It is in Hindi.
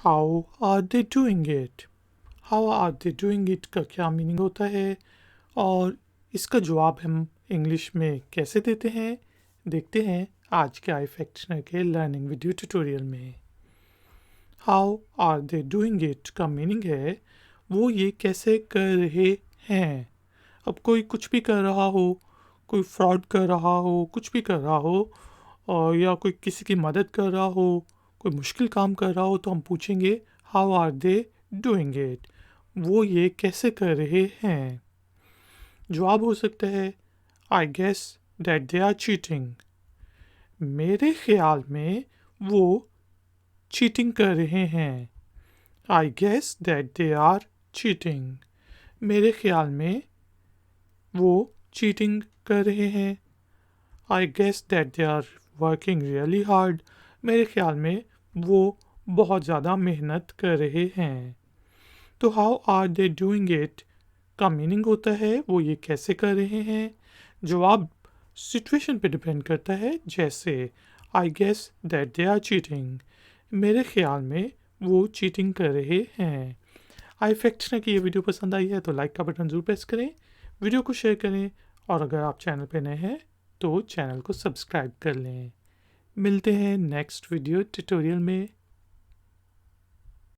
How are they doing it? How are they doing it का क्या मीनिंग होता है और इसका जवाब हम इंग्लिश में कैसे देते हैं, देखते हैं आज के iFactner के लर्निंग वीडियो ट्यूटोरियल में। How are they doing it का मीनिंग है वो ये कैसे कर रहे हैं। अब कोई कुछ भी कर रहा हो, कोई फ्रॉड कर रहा हो, कुछ भी कर रहा हो और या कोई किसी की मदद कर रहा हो, कोई मुश्किल काम कर रहा हो तो हम पूछेंगे how are they doing it, वो ये कैसे कर रहे हैं। जवाब हो सकता है I guess that they are cheating, मेरे ख्याल में वो चीटिंग कर रहे हैं। I guess that they are cheating, मेरे ख्याल में वो चीटिंग कर रहे हैं। I guess that they are working really hard, मेरे ख्याल में वो बहुत ज़्यादा मेहनत कर रहे हैं। तो how are they doing it का मीनिंग होता है वो ये कैसे कर रहे हैं। जवाब सिचुएशन पे डिपेंड करता है, जैसे I guess that they are cheating, मेरे ख्याल में वो चीटिंग कर रहे हैं। iFactner की ये वीडियो पसंद आई है तो लाइक का बटन ज़रूर प्रेस करें, वीडियो को शेयर करें और अगर आप चैनल पे नए हैं तो चैनल को सब्सक्राइब कर लें। मिलते हैं नेक्स्ट वीडियो ट्यूटोरियल में।